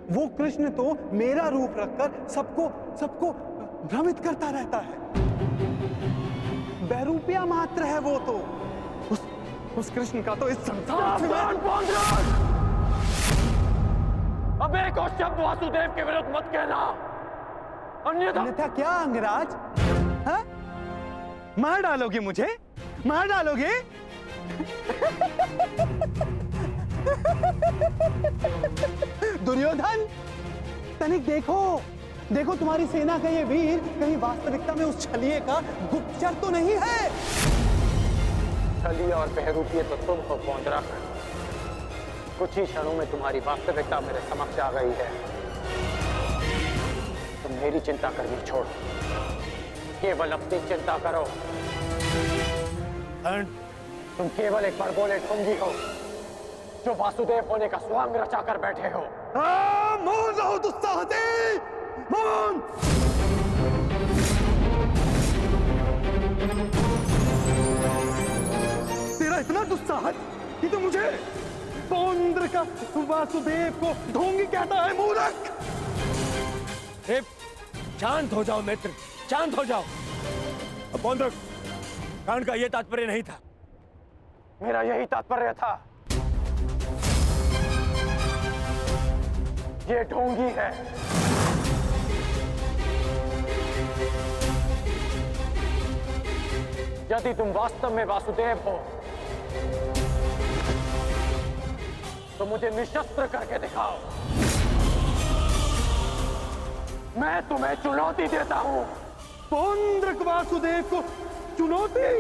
वो कृष्ण तो मेरा रूप रखकर सबको भ्रमित करता रहता है। बहरूपिया मात्र है वो तो। उस कृष्ण का तो इस संसार से अब एक और शब्द वासुदेव के विरुद्ध मत कहना, अन्यथा क्या अंगराज? हाँ? मार डालोगे मुझे? मार डालोगे? दुर्योधन, तनिक देखो तुम्हारी सेना का ये वीर कहीं वास्तविकता में उस छलिए का गुप्तचर तो नहीं है? छलिए और बहरूपिये तो तुम हो पौंड्रक। कुछ ही क्षणों में तुम्हारी वास्तविकता मेरे समक्ष आ गई है। तुम मेरी चिंता करनी छोड़, केवल अपनी चिंता करो। तुम केवल एक बड़बोले ढोंगी हो जो वासुदेव होने का स्वांग रचाकर बैठे हो। मौन रहो दुस्साहसी, मौन! तेरा इतना दुस्साहस कि तू मुझे पौंड्र का वासुदेव को ढोंगी कहता है, मूर्ख! शांत हो जाओ मित्र, शांत हो जाओ। पौंड्र, कांड का यह तात्पर्य नहीं था। मेरा यही तात्पर्य था। ये ढोंगी है। यदि तुम वास्तव में वासुदेव हो तो मुझे निशस्त्र करके दिखाओ। मैं तुम्हें चुनौती देता हूं। पौंड्र वासुदेव को चुनौती?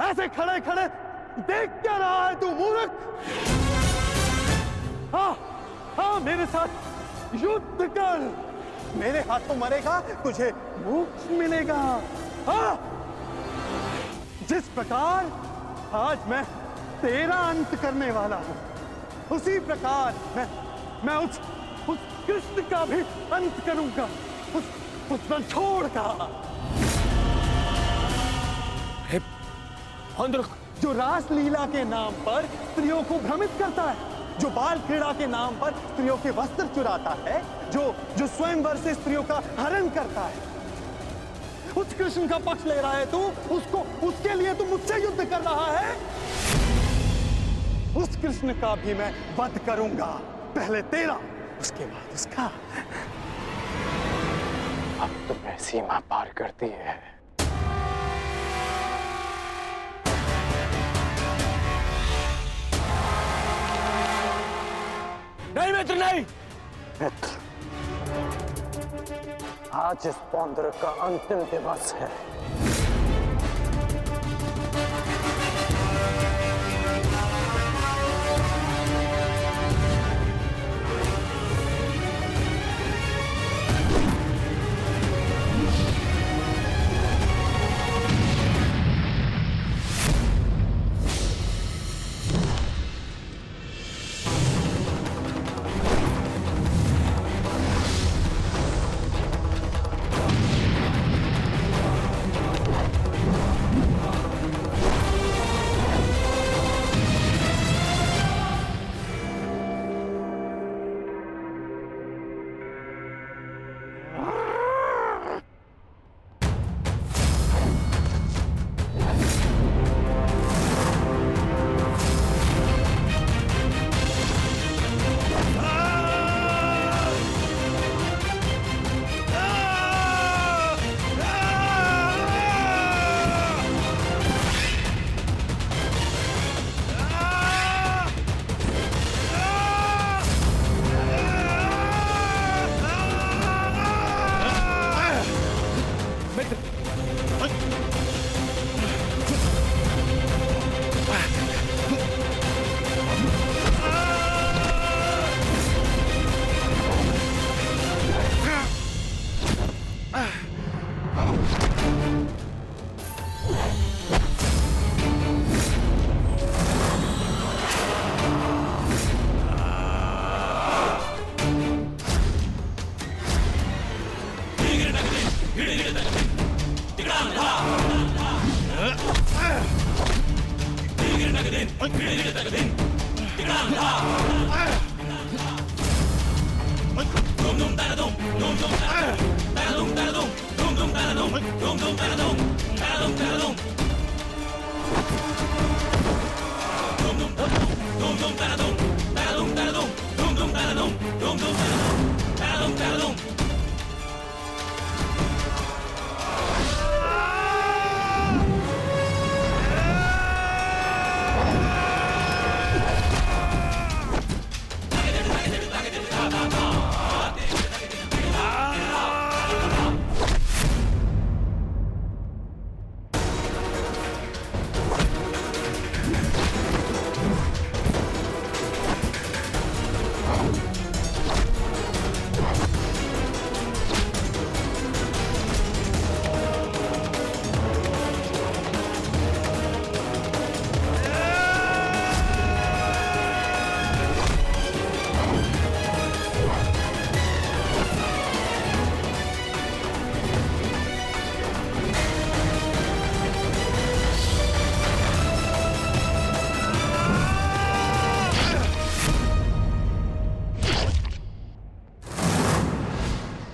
ऐसे खड़े खड़े देख क्या रहा है तू, मूर्ख? हाँ, मेरे साथ युद्ध कर। मेरे हाथों मरेगा, तुझे मोक्ष मिलेगा। हाँ, जिस प्रकार आज मैं तेरा अंत करने वाला हूं, उसी प्रकार मैं उस कृष्ण का भी अंत करूंगा, उस रणछोड़ का। जो रासलीला के नाम पर स्त्रियों को भ्रमित करता है, जो बाल क्रीड़ा के नाम पर स्त्रियों के वस्त्र चुराता है, जो स्वयंवर से स्त्रियों का हरण करता है, उस कृष्ण का पक्ष ले रहा है तू। उसके लिए तू मुझसे युद्ध कर रहा है। उस कृष्ण का भी मैं वध करूंगा, पहले तेरा, उसके बाद उसका। अब तुम्हें सीमा पार करती है। नहीं मित्र, नहीं। मित्र, आज इस पौंड्र का अंतिम दिवस है।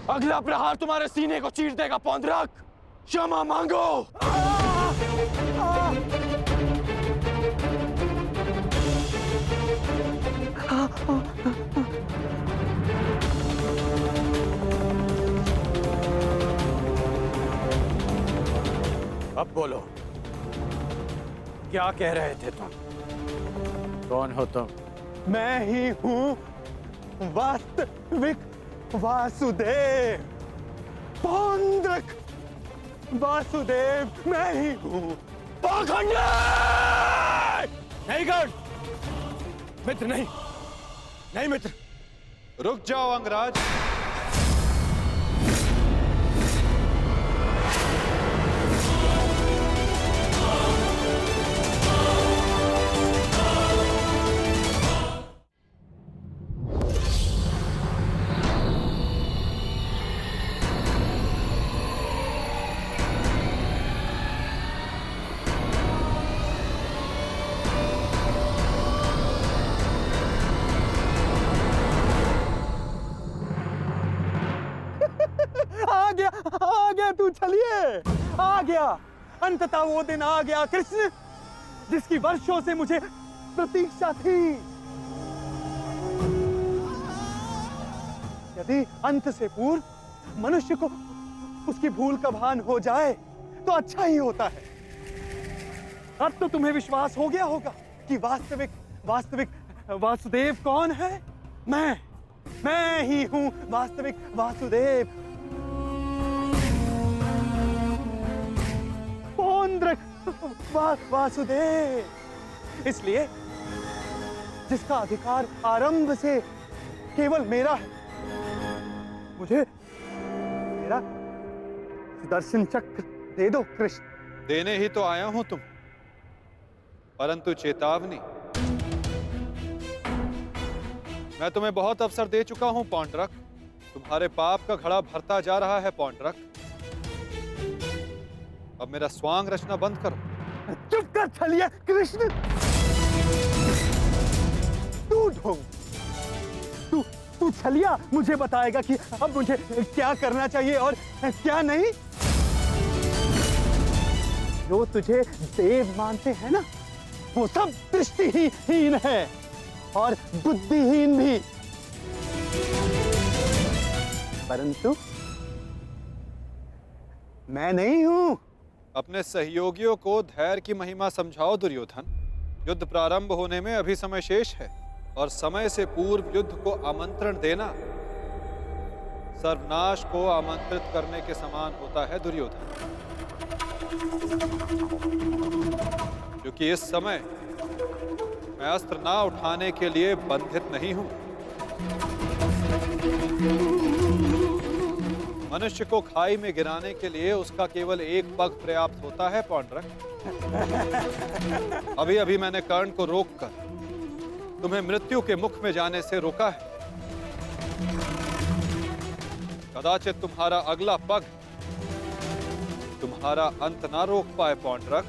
अगला प्रहार तुम्हारे सीने को चीर देगा पौंद्रक। क्षमा मांगो। अब बोलो, क्या कह रहे थे तुम? कौन हो तुम? मैं ही हूँ वास्तविक वासुदेव, पौंद्रक वासुदेव मैं ही हूँ। पाखंडी! नहीं गण, मित्र नहीं, नहीं मित्र। रुक जाओ अंगराज। आ गया तू, चलिए आ गया। अंततः वो दिन आ गया कृष्ण, जिसकी वर्षों से मुझे प्रतीक्षा थी। यदि अंत से पूर्व मनुष्य को उसकी भूल का भान हो जाए तो अच्छा ही होता है। अब तो तुम्हें विश्वास हो गया होगा कि वास्तविक वास्तविक वासुदेव कौन है। मैं ही हूं वास्तविक वासुदेव, पौंद्रक वासुदेव। इसलिए जिसका अधिकार आरंभ से केवल मेरा है, मुझे मेरा सुदर्शन चक्र दे दो कृष्ण। देने ही तो आया हूं तुम, परंतु चेतावनी, मैं तुम्हें बहुत अवसर दे चुका हूं पौंड्रक। तुम्हारे पाप का घड़ा भरता जा रहा है पौंड्रक। अब मेरा स्वांग रचना बंद करो। चुप कर छलिया कृष्ण। तू ढोंग, तू छलिया मुझे बताएगा कि अब मुझे क्या करना चाहिए और क्या नहीं। जो तुझे देव मानते हैं ना, वो सब दृष्टिहीन है और बुद्धिहीन भी। परंतु मैं नहीं हूं। अपने सहयोगियों को धैर्य की महिमा समझाओ दुर्योधन। युद्ध प्रारंभ होने में अभी समय शेष है और समय से पूर्व युद्ध को आमंत्रण देना सर्वनाश को आमंत्रित करने के समान होता है दुर्योधन। क्योंकि इस समय मैं अस्त्र ना उठाने के लिए बंधित नहीं हूं। मनुष्य को खाई में गिराने के लिए उसका केवल एक पग पर्याप्त होता है पौंड्रक। अभी अभी मैंने कर्ण को रोककर तुम्हें मृत्यु के मुख में जाने से रोका है। कदाचित तुम्हारा अगला पग तुम्हारा अंत ना रोक पाए पौंड्रक।